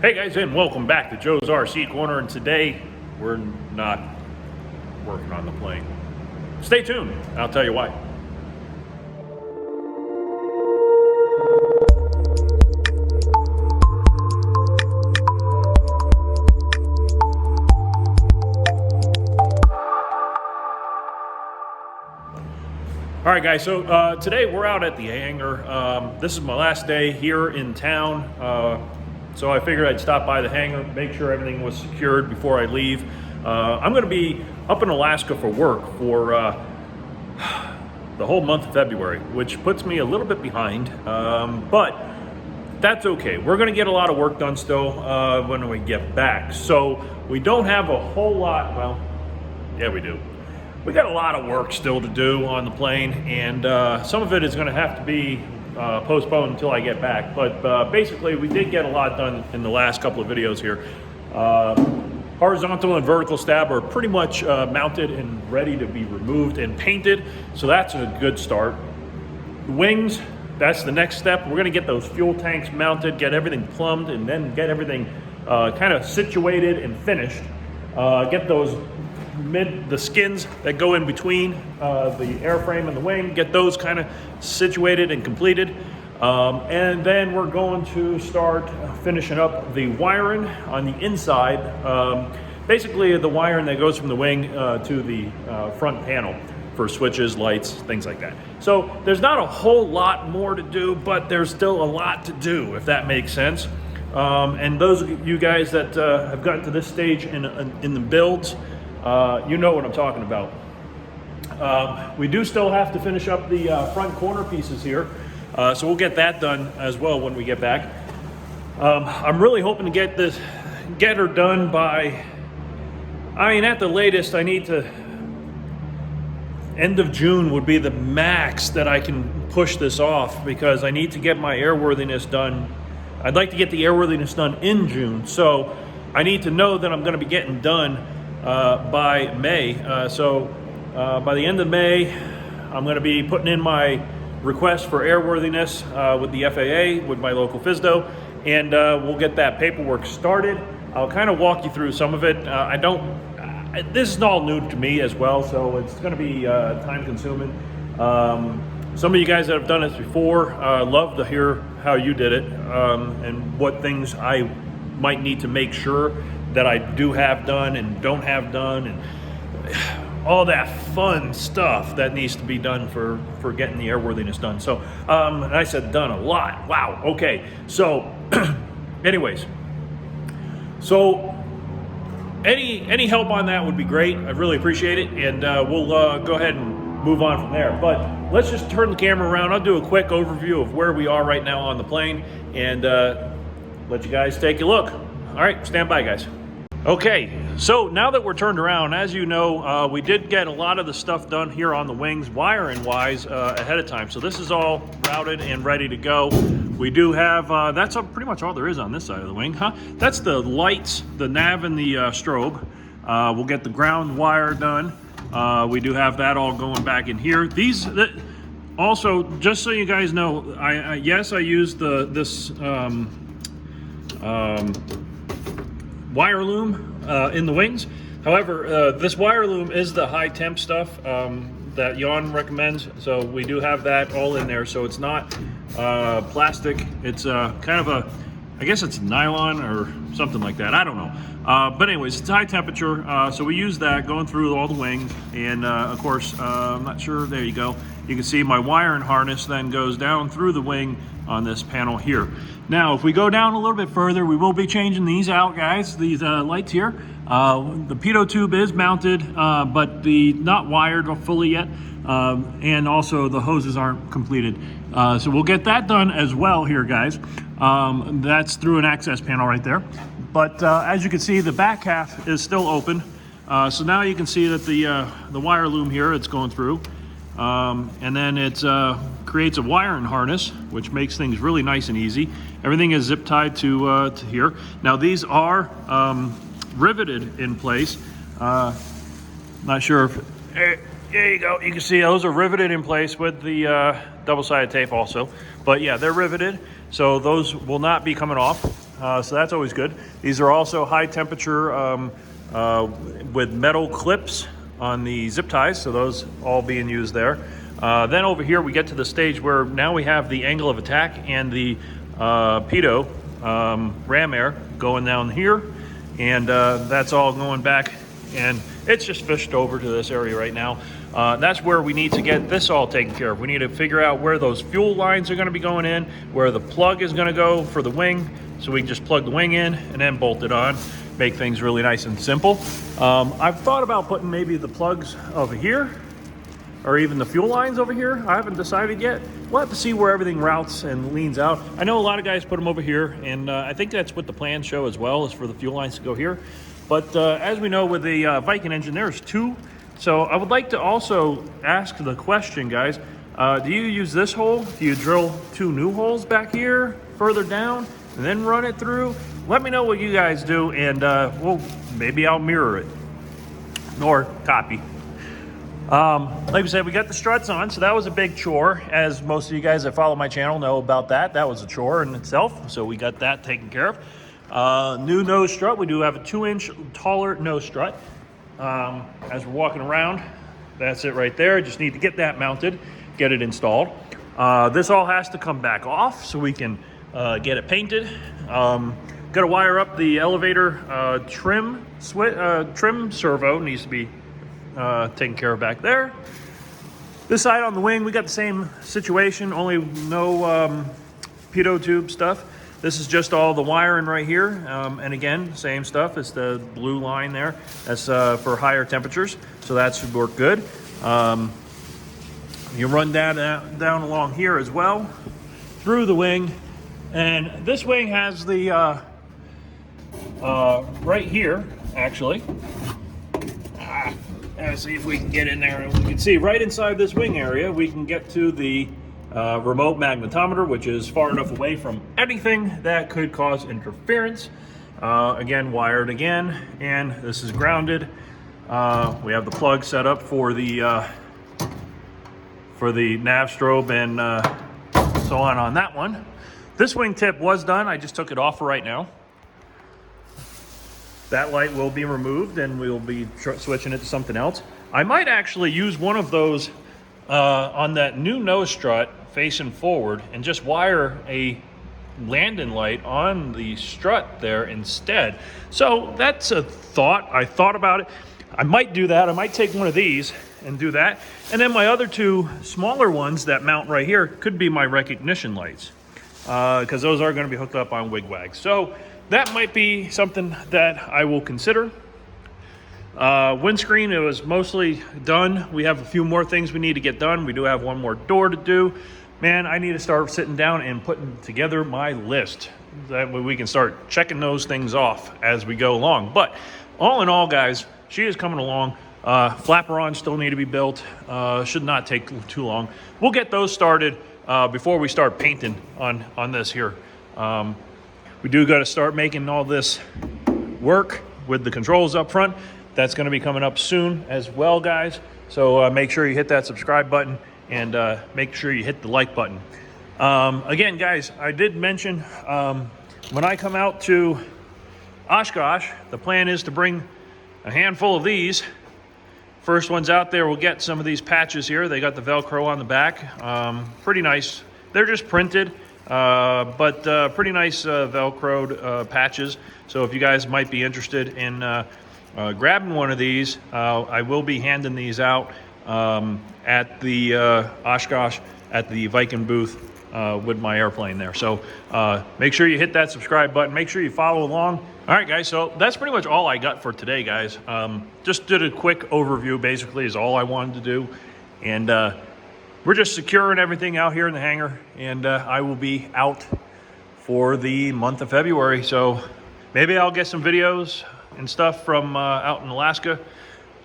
Hey guys, and welcome back to Joe's RC Corner, and today we're not working on the plane. Stay tuned, I'll tell you why. All right guys, so today we're out at the hangar. This is my last day here in town. So I figured I'd stop by the hangar, make sure everything was secured before I leave. I'm gonna be up in Alaska for work for the whole month of February, which puts me a little bit behind, but that's okay. We're gonna get a lot of work done still when we get back. So we don't have a whole lot, well, yeah we do. We got a lot of work still to do on the plane, and some of it is gonna have to be postponed until I get back, but basically we did get a lot done in the last couple of videos here. Horizontal and vertical stab are pretty much mounted and ready to be removed and painted, so that's a good start. The wings, that's the next step. We're gonna get those fuel tanks mounted, get everything plumbed, and then get everything kind of situated and finished. Get those the skins that go in between the airframe and the wing, get those kind of situated and completed. And then we're going to start finishing up the wiring on the inside. Basically the wiring that goes from the wing to the front panel for switches, lights, things like that. So there's not a whole lot more to do, but there's still a lot to do, if that makes sense. And those of you guys that have gotten to this stage in the builds, you know what I'm talking about. We do still have to finish up the front corner pieces here, so we'll get that done as well when we get back. I'm really hoping to get her done by, I mean, at the latest, I need to, end of June would be the max that I can push this off, because I need to get my airworthiness done. I'd like to get the airworthiness done in June, so I need to know that I'm going to be getting done by May. So by the end of May, I'm going to be putting in my request for airworthiness with the FAA, with my local FSDO, and we'll get that paperwork started. I'll kind of walk you through some of it. This is all new to me as well, so it's going to be time consuming. Some of you guys that have done this before, love to hear how you did it, and what things I might need to make sure that I do have done and don't have done, and all that fun stuff that needs to be done for getting the airworthiness done. So, and I said done a lot. Wow, okay. So, anyways, so any help on that would be great. I'd really appreciate it, and we'll go ahead and move on from there. But let's just turn the camera around. I'll do a quick overview of where we are right now on the plane, and let you guys take a look. All right, stand by, guys. Okay, so now that we're turned around, as you know, we did get a lot of the stuff done here on the wings, wiring-wise, ahead of time. So this is all routed and ready to go. We do have, that's pretty much all there is on this side of the wing, huh? That's the lights, the nav and the strobe. We'll get the ground wire done. We do have that all going back in here. Also, just so you guys know, yes, I use this wire loom in the wings. However, this wire loom is the high temp stuff that Jan recommends, so we do have that all in there. So it's not plastic, it's kind of a, I guess it's nylon or something like that, I don't know. But anyways, it's high temperature, so we use that going through all the wings. And of course, I'm not sure, there you go. You can see my wiring harness then goes down through the wing on this panel here. Now, if we go down a little bit further, we will be changing these out, guys, these lights here. The pitot tube is mounted, but not wired fully yet. And also the hoses aren't completed. So we'll get that done as well here, guys. That's through an access panel right there. But as you can see, the back half is still open. So now you can see that the wire loom here, it's going through. And then it creates a wiring harness, which makes things really nice and easy. Everything is zip tied to here. Now these are riveted in place. Not sure if, there you go. You can see those are riveted in place with the double-sided tape also. But yeah, they're riveted, so those will not be coming off. so that's always good. These are also high temperature with metal clips on the zip ties, so those all being used there. Then over here we get to the stage where now we have the angle of attack and the pitot ram air going down here, and that's all going back, and it's just fished over to this area right now. That's where we need to get this all taken care of. We need to figure out where those fuel lines are going to be going in, where the plug is going to go for the wing, so we can just plug the wing in and then bolt it on, make things really nice and simple. I've thought about putting maybe the plugs over here, or even the fuel lines over here. I haven't decided yet. We'll have to see where everything routes and leans out. I know a lot of guys put them over here, and I think that's what the plans show as well, is for the fuel lines to go here. But as we know, with the Viking engine, there's two. So I would like to also ask the question, guys, do you use this hole? Do you drill two new holes back here, further down, and then run it through? Let me know what you guys do, and maybe I'll mirror it or copy. Like I said, we got the struts on, so that was a big chore. As most of you guys that follow my channel know about that, that was a chore in itself, so we got that taken care of. New nose strut. We do have a 2-inch taller nose strut. As we're walking around, that's it right there. Just need to get that mounted, get it installed. This all has to come back off so we can get it painted. Got to wire up the elevator trim servo, needs to be taken care of back there. This side on the wing, we got the same situation, only no pitot tube stuff. This is just all the wiring right here, and again, same stuff. It's the blue line there. That's for higher temperatures, so that should work good. You run that down along here as well, through the wing, and this wing has the right here, actually. Let's see if we can get in there. We can see right inside this wing area, we can get to the remote magnetometer, which is far enough away from anything that could cause interference. Again, wired again, and this is grounded. We have the plug set up for the nav strobe and so on that one. This wing tip was done. I just took it off for right now. That light will be removed, and we'll be switching it to something else. I might actually use one of those on that new nose strut facing forward and just wire a landing light on the strut there instead. So that's a thought. I thought about it. I might do that. I might take one of these and do that. And then my other two smaller ones that mount right here could be my recognition lights, because those are going to be hooked up on wigwags. So that might be something that I will consider. Windscreen, it was mostly done. We have a few more things we need to get done. We do have one more door to do. Man, I need to start sitting down and putting together my list. That way we can start checking those things off as we go along. But all in all, guys, she is coming along. Flaperons still need to be built. Should not take too long. We'll get those started before we start painting on this here. We do got to start making all this work with the controls up front. That's going to be coming up soon as well, guys. So make sure you hit that subscribe button, and make sure you hit the like button. Again, guys, I did mention when I come out to Oshkosh, the plan is to bring a handful of these. First ones out there will get some of these patches here. They got the Velcro on the back. Pretty nice. They're just printed. But pretty nice Velcroed patches. So if you guys might be interested in grabbing one of these, I will be handing these out at the Oshkosh at the Viking booth with my airplane there. So make sure you hit that subscribe button. Make sure you follow along. All right, guys, so that's pretty much all I got for today, guys. Just did a quick overview, basically, is all I wanted to do. And we're just securing everything out here in the hangar, and I will be out for the month of February. So maybe I'll get some videos and stuff from out in Alaska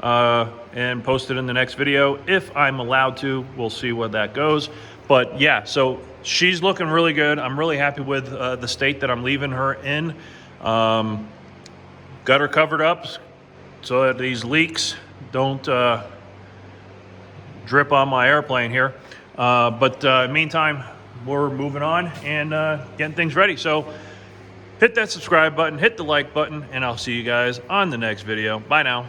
and post it in the next video if I'm allowed to. We'll see what that goes. But yeah, so she's looking really good. I'm really happy with the state that I'm leaving her in. Got her covered up so that these leaks don't drip on my airplane here. But meantime, we're moving on and getting things ready. So hit that subscribe button, hit the like button, and I'll see you guys on the next video. Bye now.